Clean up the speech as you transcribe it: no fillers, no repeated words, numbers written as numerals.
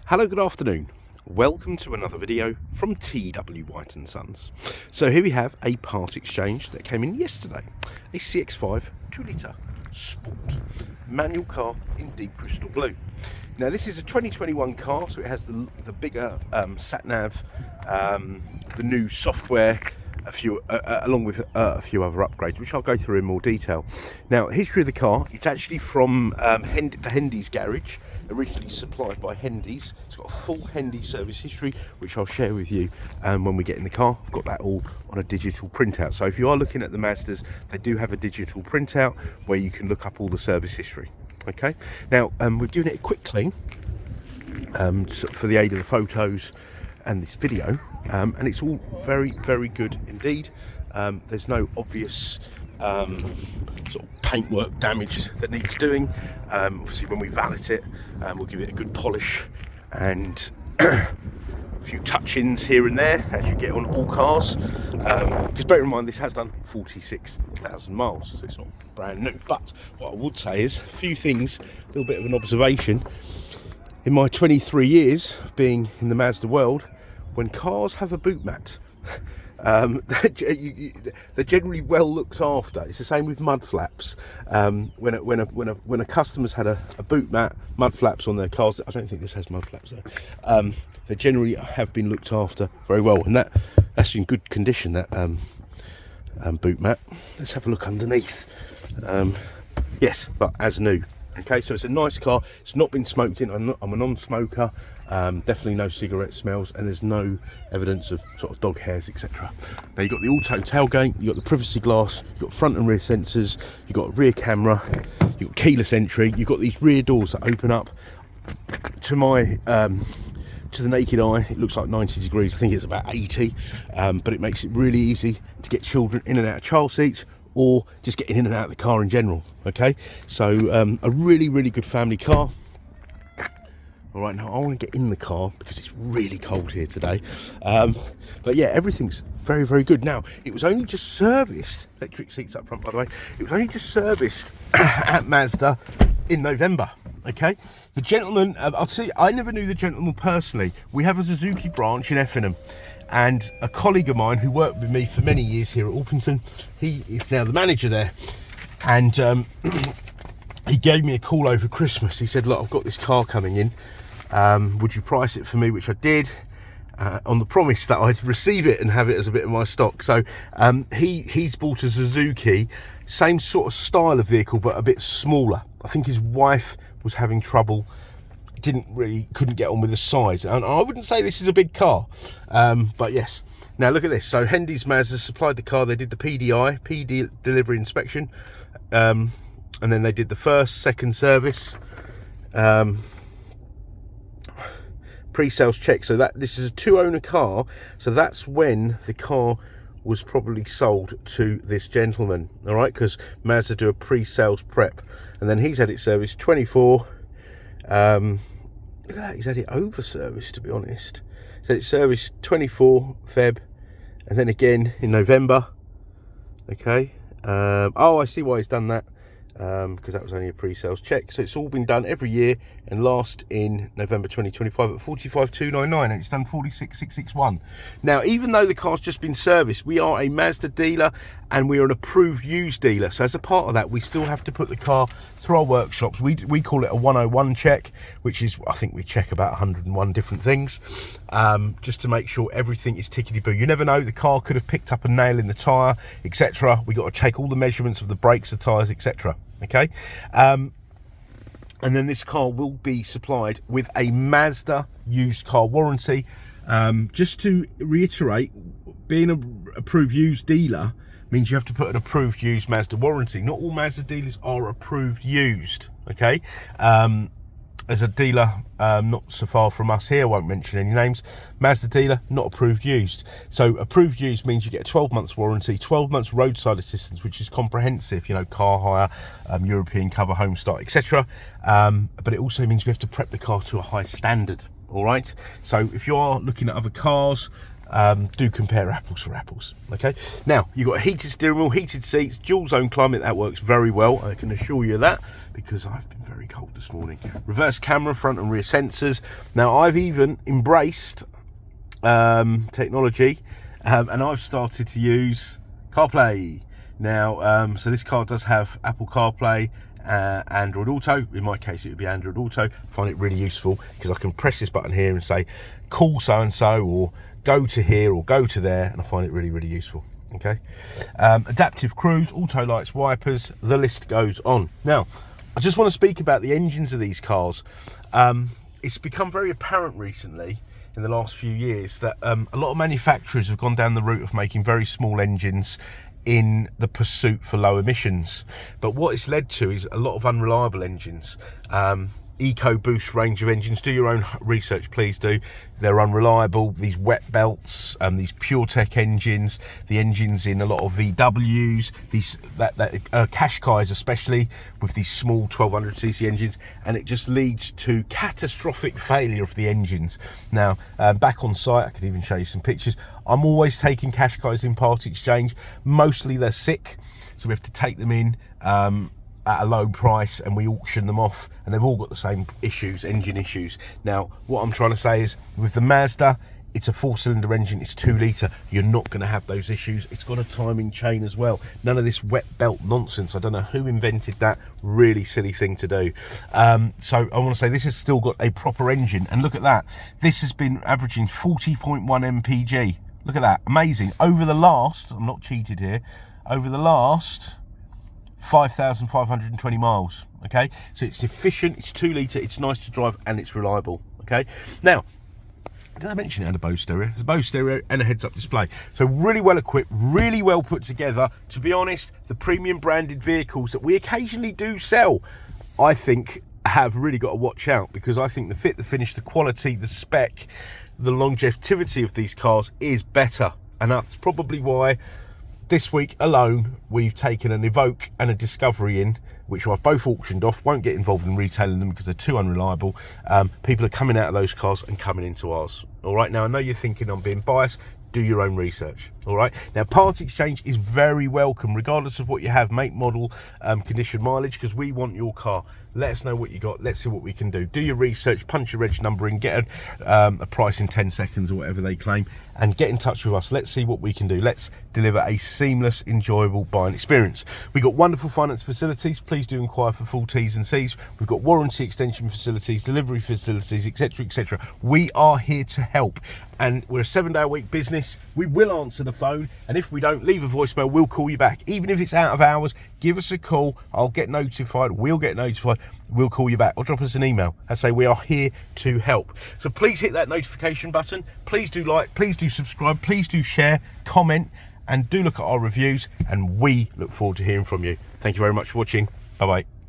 Hello, good afternoon. Welcome to another video from TW White & Sons. So here we have a part exchange that came in yesterday. A CX-5 2-litre Sport manual car in deep crystal blue. Now this is a 2021 car, so it has the bigger sat-nav, the new software, along with a few other upgrades, which I'll go through in more detail. Now, history of the car, it's actually from the Hendy's garage, originally supplied by Hendy's. It's got a full Hendy service history, which I'll share with you when we get in the car. I've got that all on a digital printout. So if you are looking at the Mazdas, they do have a digital printout where you can look up all the service history. Okay, now we've given it a quick clean for the aid of the photos and this video, and it's all very, very good indeed. There's no obvious sort of paintwork damage that needs doing. Obviously when we valet it, we'll give it a good polish and a few touch-ins here and there, as you get on all cars, because bear in mind this has done 46,000 miles, so it's not brand new. But what I would say is a few things, a little bit of an observation. In my 23 years of being in the Mazda world, when cars have a boot mat, they're generally well looked after. It's the same with mud flaps. When a customer's had a boot mat, mud flaps on their cars, I don't think this has mud flaps though. They generally have been looked after very well, and that's in good condition. That boot mat. Let's have a look underneath. Yes, but as new. Okay, so it's a nice car. It's not been smoked in. I'm a non-smoker. Definitely no cigarette smells, and there's no evidence of sort of dog hairs, etc. Now you've got the auto tailgate, you've got the privacy glass, you've got front and rear sensors, you've got a rear camera, you've got keyless entry, you've got these rear doors that open up. To my to the naked eye, it looks like 90 degrees. I think it's about 80, but it makes it really easy to get children in and out of child seats, or just getting in and out of the car in general. Okay, so a really, really good family car. All right, now I want to get in the car because it's really cold here today. But yeah, everything's very, very good. Now, it was only just serviced, electric seats up front, by the way. It was only just serviced at Mazda in November. Okay, the gentleman, I'll tell you, I never knew the gentleman personally. We have a Suzuki branch in Effingham, and a colleague of mine who worked with me for many years here at Orpington, he is now the manager there, and he gave me a call over Christmas. He said, look, I've got this car coming in, would you price it for me? Which I did, on the promise that I'd receive it and have it as a bit of my stock. So he's bought a Suzuki, same sort of style of vehicle, but a bit smaller. I think his wife was having trouble, couldn't get on with the size, and I wouldn't say this is a big car, but yes. Now look at this. So Hendy's Mazda supplied the car. They did the PD delivery inspection, and then they did the first, second service, pre-sales check. So this is a 2-owner car, so that's when the car was probably sold to this gentleman. All right, because Mazda do a pre-sales prep, and then he's had it serviced 24. Look at that, he's had it over serviced, to be honest. So it's serviced 24 Feb, and then again in November. Okay, oh, I see why he's done that, because that was only a pre-sales check. So it's all been done every year, and last in November 2025 at 45,299, and it's done 46,661. Now, even though the car's just been serviced, we are a Mazda dealer and we are an approved used dealer. So as a part of that, we still have to put the car through our workshops. We call it a 101 check, which is, I think we check about 101 different things, just to make sure everything is tickety-boo. You never know, the car could have picked up a nail in the tyre, etc. We got to take all the measurements of the brakes, the tyres, etc. Okay, and then this car will be supplied with a Mazda used car warranty. Just to reiterate, being an approved used dealer means you have to put an approved used Mazda warranty. Not all Mazda dealers are approved used. Okay, as a dealer not so far from us here, I won't mention any names, Mazda dealer, not approved used. So approved used means you get a 12 months warranty, 12 months roadside assistance, which is comprehensive, you know, car hire, European cover, home start, etc. But it also means we have to prep the car to a high standard. All right, so if you are looking at other cars, do compare apples for apples. Okay, now you've got a heated steering wheel, heated seats, dual zone climate. That works very well, I can assure you that, because I've been very cold this morning. Reverse camera, front and rear sensors. Now I've even embraced technology, and I've started to use CarPlay now. So this car does have Apple CarPlay, Android Auto. In my case, it would be Android Auto. I find it really useful because I can press this button here and say, call so and so, or go to here, or go to there, and I find it really, really useful. Okay, adaptive cruise, auto lights, wipers, the list goes on. Now, I just want to speak about the engines of these cars. It's become very apparent recently, in the last few years, that a lot of manufacturers have gone down the route of making very small engines in the pursuit for low emissions. But what it's led to is a lot of unreliable engines. EcoBoost range of engines, do your own research, please do. They're unreliable. These wet belts, these PureTech engines, the engines in a lot of VWs, these Qashqais especially, with these small 1200cc engines, and it just leads to catastrophic failure of the engines. Now, back on site, I could even show you some pictures. I'm always taking Qashqais in part exchange. Mostly they're sick, so we have to take them in at a low price, and we auction them off, and they've all got the same issues, engine issues. Now, what I'm trying to say is, with the Mazda, it's a 4-cylinder engine, it's 2 litre, you're not going to have those issues. It's got a timing chain as well. None of this wet belt nonsense. I don't know who invented that really silly thing to do. So I want to say this has still got a proper engine, and look at that. This has been averaging 40.1 mpg. Look at that, amazing. Over the last, I'm not cheated here, over the last 5,520 miles. Okay, so it's efficient, it's 2 litre, it's nice to drive, and it's reliable. Okay, now, did I mention it had a Bose stereo? There's a Bose stereo and a heads-up display. So really well equipped, really well put together. To be honest, the premium branded vehicles that we occasionally do sell, I think, have really got to watch out, because I think the fit, the finish, the quality, the spec, the longevity of these cars is better. And that's probably why this week alone we've taken an Evoque and a Discovery in, which I've both auctioned off. Won't get involved in retailing them because they're too unreliable. People are coming out of those cars and coming into ours. All right, now I know you're thinking I'm being biased. Do your own research. All right, now part exchange is very welcome, regardless of what you have, make, model, condition, mileage, because we want your car. Let us know what you got. Let's see what we can do. Do your research, punch your reg number in, get a price in 10 seconds or whatever they claim, and get in touch with us. Let's see what we can do. Let's deliver a seamless, enjoyable buying experience. We've got wonderful finance facilities. Please do inquire for full T's and C's. We've got warranty extension facilities, delivery facilities, etc., etc. We are here to help, and we're a 7-day-a-week business. We will answer the phone, and if we don't, leave a voicemail. We'll call you back. Even if it's out of hours, give us a call. I'll get notified. We'll get notified. We'll call you back, or drop us an email and say we are here to help. So please hit that notification button. Please do like, please do subscribe, please do share, comment, and do look at our reviews, and we look forward to hearing from you. Thank you very much for watching. Bye bye.